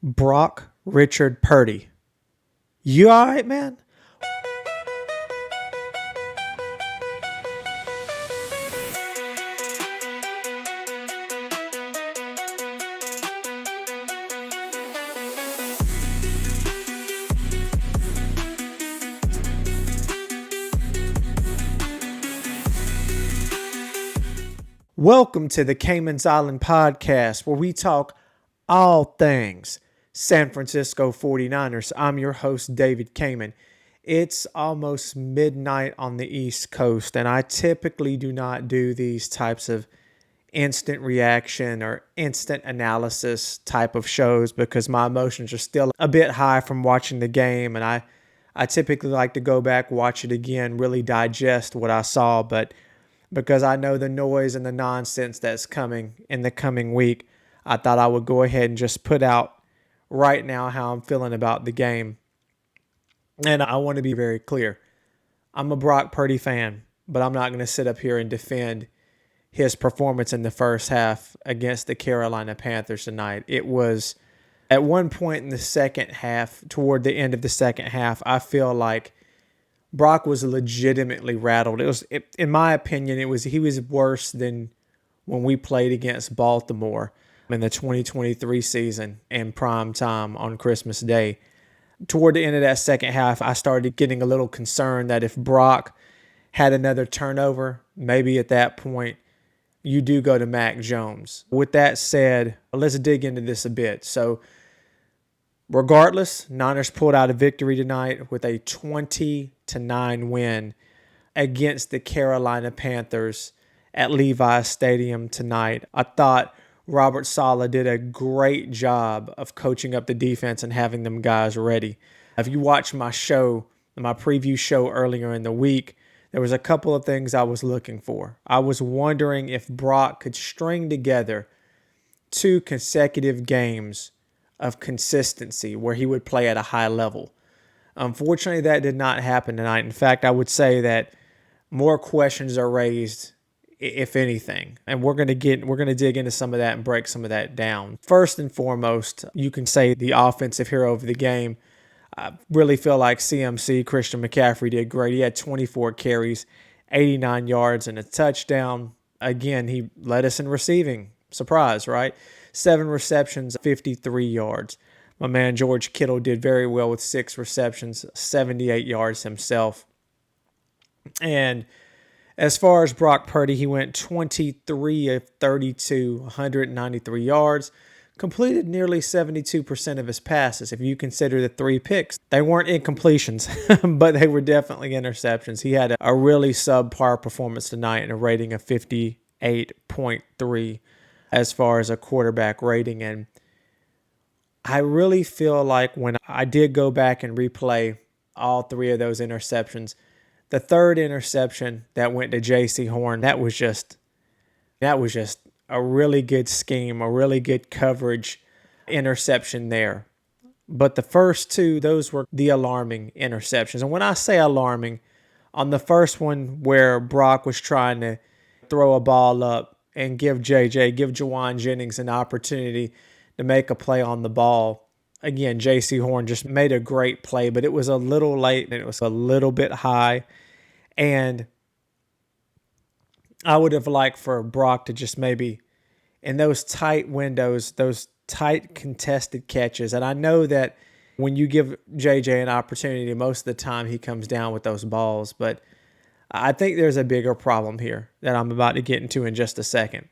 Brock Richard Purdy. You all right, man? Welcome to the Cayman's Island podcast, where we talk all things San Francisco 49ers. I'm your host, David Cayman. It's almost midnight on the East Coast, and I typically do not do these types of instant reaction or instant analysis type of shows because my emotions are still a bit high from watching the game, and I typically like to go back, watch it again, really digest what I saw, but because I know the noise and the nonsense that's coming in the coming week, I thought I would go ahead and just put out right now how I'm feeling about the game. And I want to be very clear. I'm a Brock Purdy fan, but I'm not going to sit up here and defend his performance in the first half against the Carolina Panthers tonight. It was at one point in the second half, toward the end of the second half, I feel like Brock was legitimately rattled. In my opinion, he was worse than when we played against Baltimore in the 2023 season in prime time on Christmas Day. Toward the end of that second half, I started getting a little concerned that if Brock had another turnover, maybe at that point you do go to Mac Jones. With that said, let's dig into this a bit. So regardless, Niners pulled out a victory tonight with a 20-9 win against the Carolina Panthers at Levi's Stadium tonight. I thought Robert Saleh did a great job of coaching up the defense and having them guys ready. If you watch my preview show earlier in the week, there was a couple of things I was looking for. I was wondering if Brock could string together 2 consecutive games of consistency where he would play at a high level. Unfortunately, that did not happen tonight. In fact, I would say that more questions are raised, if anything. And we're going to dig into some of that and break some of that down. First and foremost, you can say the offensive hero of the game. I really feel like CMC, Christian McCaffrey, did great. He had 24 carries, 89 yards, and a touchdown. Again, he led us in receiving. Surprise, right? 7 receptions, 53 yards. My man George Kittle did very well with 6 receptions, 78 yards himself. And as far as Brock Purdy, he went 23 of 32, 193 yards, completed nearly 72% of his passes. If you consider the 3 picks, they weren't incompletions, but they were definitely interceptions. He had a really subpar performance tonight and a rating of 58.3 as far as a quarterback rating. And I really feel like when I did go back and replay all 3 of those interceptions, the third interception that went to J.C. Horn, that was just a really good scheme, a really good coverage interception there. But the first 2, those were the alarming interceptions. And when I say alarming, on the first one where Brock was trying to throw a ball up and give Juwan Jennings an opportunity to make a play on the ball. Again, J.C. Horn just made a great play, but it was a little late and it was a little bit high. And I would have liked for Brock to just maybe, in those tight windows, those tight contested catches. And I know that when you give JJ an opportunity, most of the time he comes down with those balls. But I think there's a bigger problem here that I'm about to get into in just a second.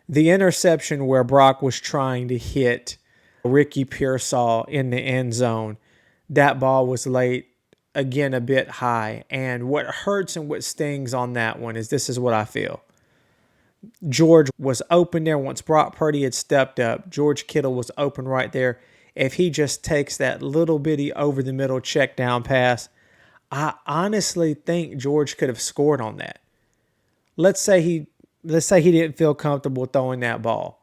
The interception where Brock was trying to hit Ricky Pearsall in the end zone, that ball was late, again a bit high. And what hurts and what stings on that one is this is what I feel. George was open there once Brock Purdy had stepped up. George Kittle was open right there. If he just takes that little bitty over the middle check down pass, I honestly think George could have scored on that. Let's say he didn't feel comfortable throwing that ball.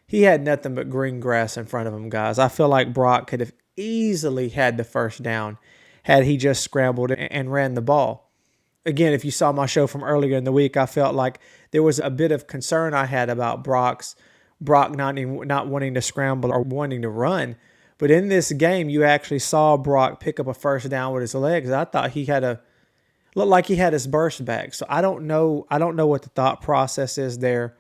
He had nothing but green grass in front of him, guys. I feel like Brock could have easily had the first down had he just scrambled and ran the ball. Again, if you saw my show from earlier in the week, I felt like there was a bit of concern I had about Brock not wanting to scramble or wanting to run. But in this game, you actually saw Brock pick up a first down with his legs. I thought looked like he had his burst back. So I don't know what the thought process is there.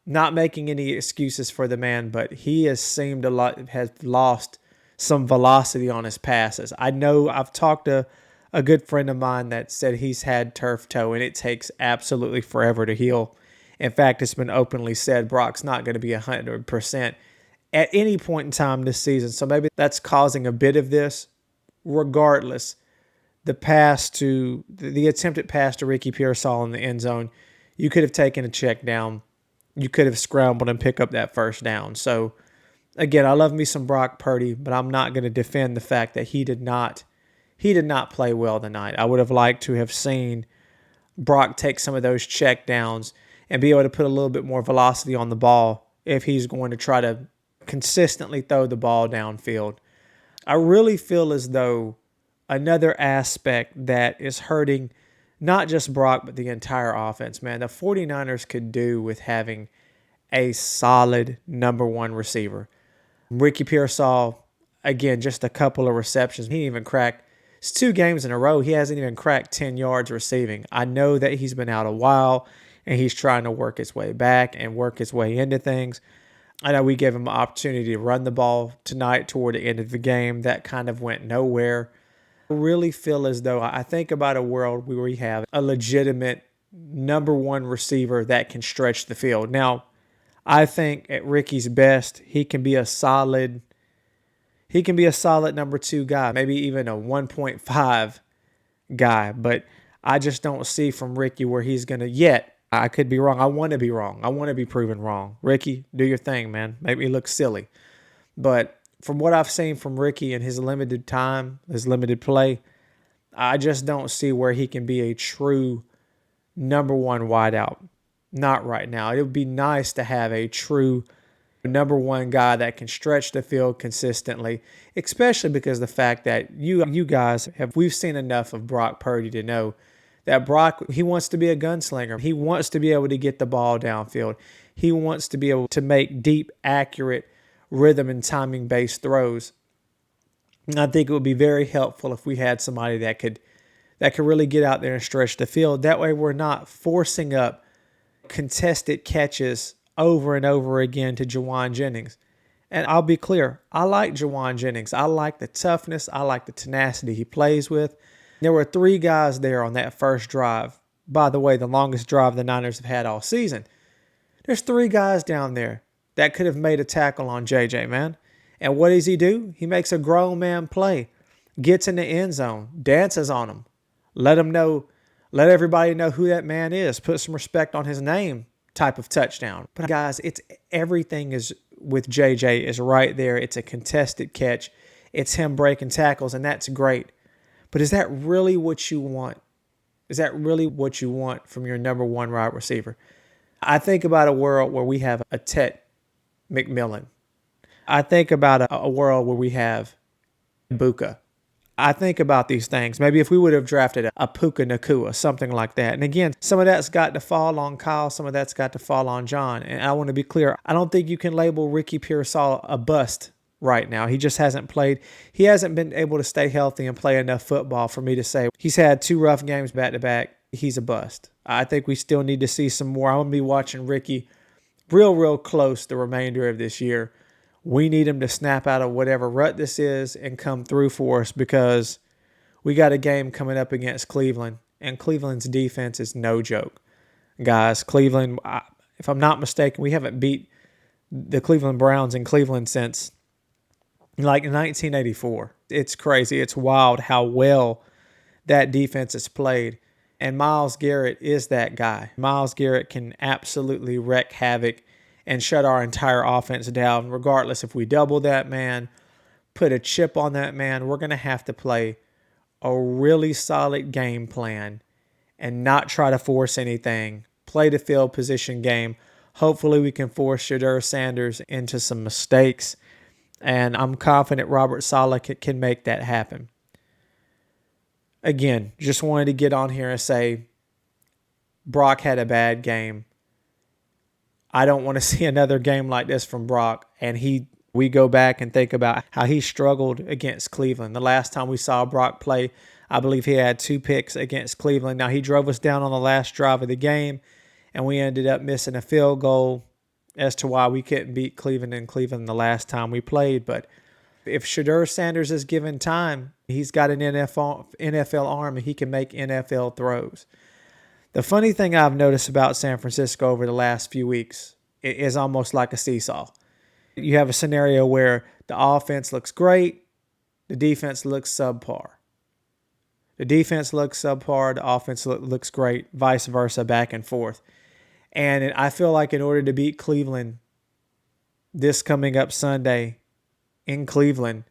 Not making any excuses for the man, but he has lost some velocity on his passes. I know I've talked to a good friend of mine that said he's had turf toe, and it takes absolutely forever to heal. In fact, it's been openly said Brock's not going to be 100% at any point in time this season. So maybe that's causing a bit of this. Regardless, the attempted pass to Ricky Pearsall in the end zone, you could have taken a check down. You could have scrambled and picked up that first down. So, again, I love me some Brock Purdy, but I'm not going to defend the fact that he did not play well tonight. I would have liked to have seen Brock take some of those check downs and be able to put a little bit more velocity on the ball if he's going to try to consistently throw the ball downfield. I really feel as though another aspect that is hurting not just Brock, but the entire offense, man. The 49ers could do with having a solid number one receiver. Ricky Pearsall, again, just a couple of receptions. He didn't even crack. It's 2 games in a row. He hasn't even cracked 10 yards receiving. I know that he's been out a while, and he's trying to work his way back and work his way into things. I know we gave him an opportunity to run the ball tonight toward the end of the game. That kind of went nowhere. I really feel as though I think about a world where we have a legitimate number one receiver that can stretch the field. Now, I think at Ricky's best, he can be a solid number 2 guy, maybe even a 1.5 guy, but I just don't see from Ricky where he's going to yet. I could be wrong. I want to be wrong. I want to be proven wrong. Ricky, do your thing, man. Make me look silly. But from what I've seen from Ricky in his limited time, his limited play, I just don't see where he can be a true number one wideout. Not right now. It would be nice to have a true number one guy that can stretch the field consistently, especially because the fact that we've seen enough of Brock Purdy to know that Brock, he wants to be a gunslinger. He wants to be able to get the ball downfield. He wants to be able to make deep, accurate, rhythm and timing based throws. And I think it would be very helpful if we had somebody that could really get out there and stretch the field. That way we're not forcing up contested catches over and over again to Juwan Jennings. And I'll be clear, I like Juwan Jennings. I like the toughness. I like the tenacity he plays with. There were 3 guys there on that first drive. By the way, the longest drive the Niners have had all season. There's 3 guys down there that could have made a tackle on JJ, man. And what does he do? He makes a grown man play, gets in the end zone, dances on him, let everybody know who that man is, put some respect on his name type of touchdown. But guys, everything is with JJ is right there. It's a contested catch. It's him breaking tackles, and that's great. But is that really what you want? Is that really what you want from your number one wide receiver? I think about a world where we have a Tet McMillan. I think about a world where we have Buka. I think about these things. Maybe if we would have drafted a Puka Nakua, something like that. And again, some of that's got to fall on Kyle. Some of that's got to fall on John. And I want to be clear. I don't think you can label Ricky Pearsall a bust right now. He just hasn't played. He hasn't been able to stay healthy and play enough football for me to say he's had 2 rough games back to back. He's a bust. I think we still need to see some more. I'm going to be watching Ricky real close the remainder of this year. We need him to snap out of whatever rut this is and come through for us, because we got a game coming up against Cleveland, and Cleveland's defense is no joke. Guys, Cleveland, if I'm not mistaken, we haven't beat the Cleveland Browns in Cleveland since like 1984. It's crazy. It's wild how well that defense is played. And Myles Garrett is that guy. Myles Garrett can absolutely wreak havoc and shut our entire offense down, regardless if we double that man, put a chip on that man. We're going to have to play a really solid game plan and not try to force anything. Play the field position game. Hopefully we can force Shedeur Sanders into some mistakes, and I'm confident Robert Saleh can make that happen. Again, just wanted to get on here and say Brock had a bad game. I don't want to see another game like this from Brock, and he We go back and think about how he struggled against Cleveland. The last time we saw Brock play, I believe he had 2 picks against Cleveland. Now, he drove us down on the last drive of the game, and we ended up missing a field goal as to why we couldn't beat Cleveland in Cleveland the last time we played. But if Shedeur Sanders is given time, he's got an NFL arm and he can make NFL throws. The funny thing I've noticed about San Francisco over the last few weeks is almost like a seesaw. You have a scenario where the offense looks great, the defense looks subpar. The defense looks subpar, the offense looks great, vice versa, back and forth. And I feel like in order to beat Cleveland this coming up Sunday in Cleveland,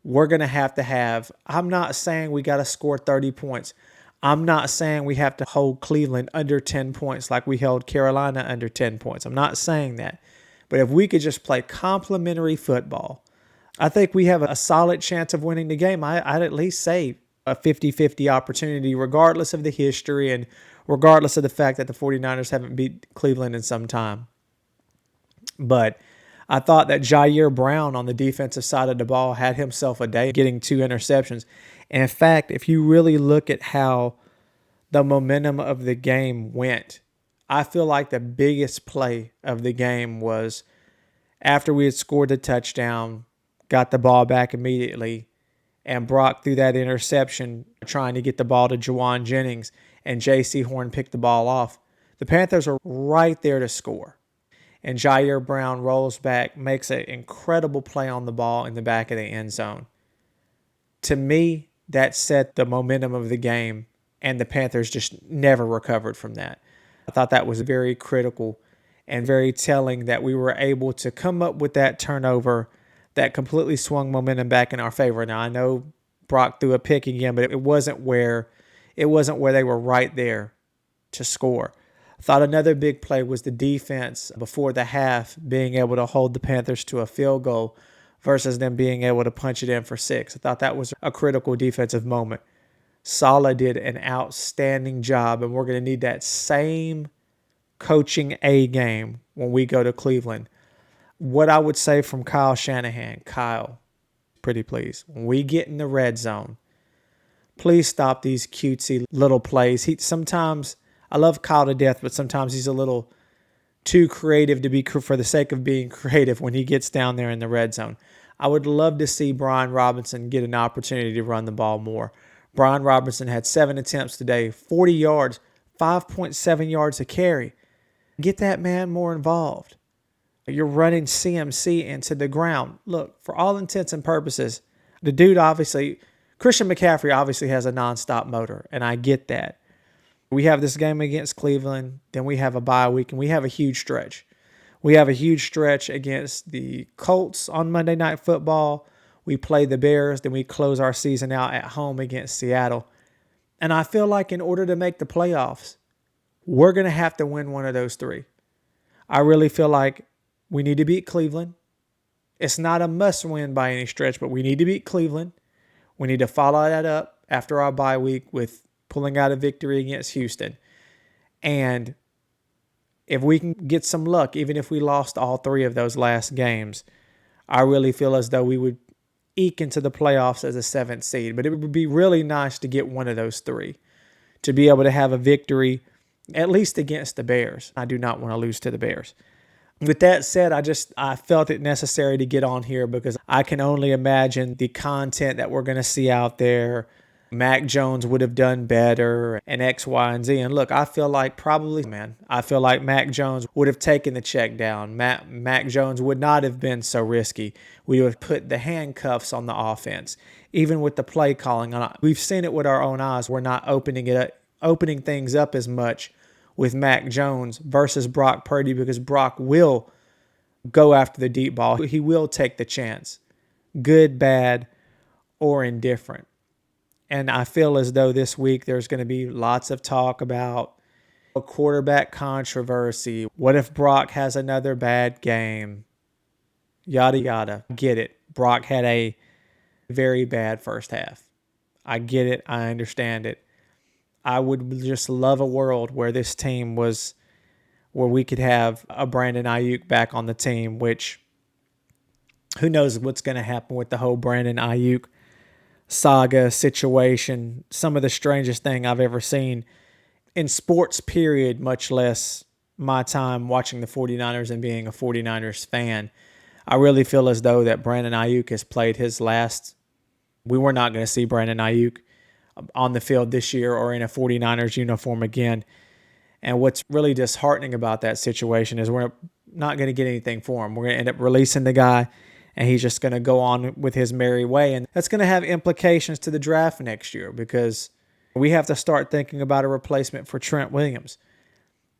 we're going to have, I'm not saying we got to score 30 points. I'm not saying we have to hold Cleveland under 10 points like we held Carolina under 10 points. I'm not saying that. But if we could just play complementary football, I think we have a solid chance of winning the game. I'd at least say a 50-50 opportunity, regardless of the history and regardless of the fact that the 49ers haven't beat Cleveland in some time. But I thought that Jair Brown on the defensive side of the ball had himself a day, getting 2 interceptions. And in fact, if you really look at how the momentum of the game went, I feel like the biggest play of the game was after we had scored the touchdown, got the ball back immediately, and Brock threw that interception trying to get the ball to Juwan Jennings, and J.C. Horn picked the ball off. The Panthers are right there to score. And Jair Brown rolls back, makes an incredible play on the ball in the back of the end zone. To me, that set the momentum of the game, and the Panthers just never recovered from that. I thought that was very critical and very telling that we were able to come up with that turnover that completely swung momentum back in our favor. Now, I know Brock threw a pick again, but it wasn't where they were right there to score. I thought another big play was the defense before the half being able to hold the Panthers to a field goal versus them being able to punch it in for 6. I thought that was a critical defensive moment. Saleh did an outstanding job, and we're going to need that same coaching A game when we go to Cleveland. What I would say from Kyle Shanahan, Kyle, pretty please, when we get in the red zone, please stop these cutesy little plays. Sometimes, I love Kyle to death, but sometimes he's a little too creative to be for the sake of being creative when he gets down there in the red zone. I would love to see Brian Robinson get an opportunity to run the ball more. Brian Robinson had 7 attempts today, 40 yards, 5.7 yards a carry. Get that man more involved. You're running CMC into the ground. Look, for all intents and purposes, the dude Christian McCaffrey obviously has a nonstop motor, and I get that. We have this game against Cleveland, then we have a bye week, and we have a huge stretch. We have a huge stretch against the Colts on Monday Night Football. We play the Bears, then we close our season out at home against Seattle. And I feel like in order to make the playoffs, we're going to have to win one of those 3. I really feel like we need to beat Cleveland. It's not a must-win by any stretch, but we need to beat Cleveland. We need to follow that up after our bye week with pulling out a victory against Houston. And if we can get some luck, even if we lost all 3 of those last games, I really feel as though we would eke into the playoffs as a 7th seed. But it would be really nice to get one of those 3, to be able to have a victory, at least against the Bears. I do not want to lose to the Bears. With that said, I felt it necessary to get on here because I can only imagine the content that we're going to see out there. Mac Jones would have done better and X, Y, and Z. And look, I feel like Mac Jones would have taken the check down. Mac Jones would not have been so risky. We would have put the handcuffs on the offense. Even with the play calling, we've seen it with our own eyes. We're not opening things up as much with Mac Jones versus Brock Purdy because Brock will go after the deep ball. He will take the chance, good, bad, or indifferent. And I feel as though this week there's going to be lots of talk about a quarterback controversy. What if Brock has another bad game? Yada, yada. Get it. Brock had a very bad first half. I get it. I understand it. I would just love a world where this team where we could have a Brandon Ayuk back on the team, which Who knows what's going to happen with the whole Brandon Ayuk saga situation. Some of the strangest thing I've ever seen in sports, period, much less my time watching the 49ers and being a 49ers fan. I really feel as though that Brandon Ayuk has played his last. We were not going to see Brandon Ayuk on the field this year or in a 49ers uniform again. And what's really disheartening about that situation is we're not going to get anything for him. We're going to end up releasing the guy, and he's just going to go on with his merry way. And that's going to have implications to the draft next year because we have to start thinking about a replacement for Trent Williams.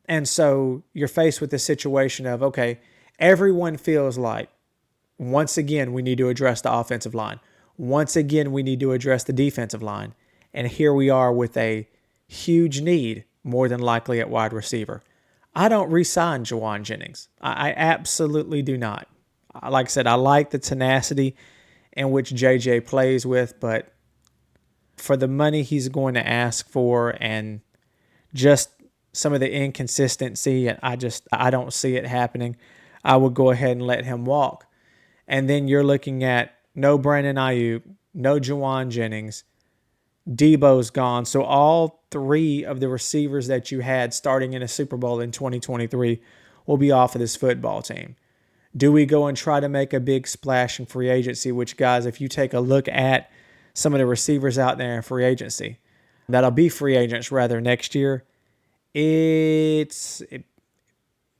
And so you're faced with the situation of, okay, everyone feels like, once again, we need to address the offensive line. Once again, we need to address the defensive line. And here we are with a huge need, more than likely at wide receiver. I don't re-sign Juwan Jennings. I absolutely do not. Like I said, I like the tenacity in which JJ plays with, but for the money he's going to ask for and just some of the inconsistency, I don't see it happening. I would go ahead and let him walk. And then you're looking at no Brandon Ayuk, no Juwan Jennings, Debo's gone. So all three of the receivers that you had starting in a Super Bowl in 2023 will be off of this football team. Do we go and try to make a big splash in free agency, which, guys, if you take a look at some of the receivers out there in free agency, that'll be free agents rather next year,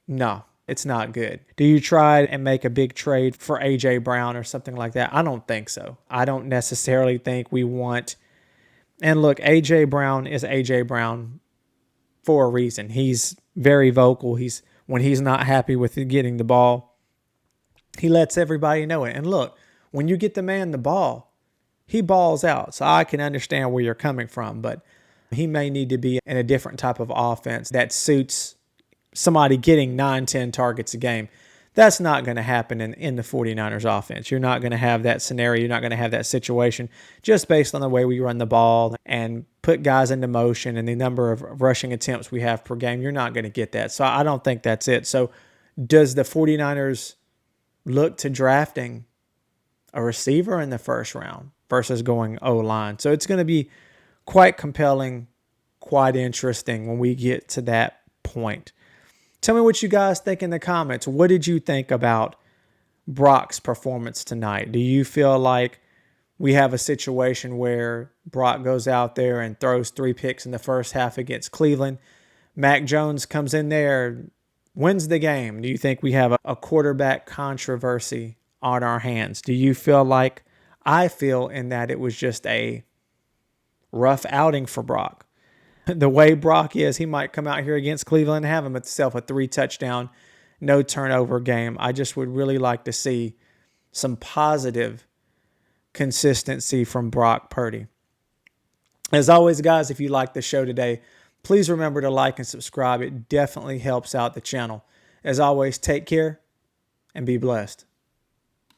no, it's not good. Do you try and make a big trade for A.J. Brown or something like that? I don't think so. I don't necessarily think we want. And look, A.J. Brown is A.J. Brown for a reason. He's very vocal. When he's not happy with getting the ball, he lets everybody know it. And look, when you get the man the ball, he balls out. So I can understand where you're coming from, but he may need to be in a different type of offense that suits somebody getting 9-10 targets a game. That's not going to happen in the 49ers offense. You're not going to have that scenario. You're not going to have that situation just based on the way we run the ball and put guys into motion and the number of rushing attempts we have per game. You're not going to get that. So I don't think that's it. So does the 49ers look to drafting a receiver in the first round versus going O-line? So it's going to be quite compelling, quite interesting when we get to that point. Tell me what you guys think in the comments. What did you think about Brock's performance tonight? Do you feel like we have a situation where Brock goes out there and throws 3 picks in the first half against Cleveland? Mac Jones comes in there, wins the game. Do you think we have a quarterback controversy on our hands? Do you feel like I feel in that it was just a rough outing for Brock? The way Brock is, he might come out here against Cleveland and have himself a 3-touchdown, no turnover game. I just would really like to see some positive consistency from Brock Purdy. As always, guys, if you like the show today, please remember to like and subscribe. It definitely helps out the channel. As always, take care and be blessed.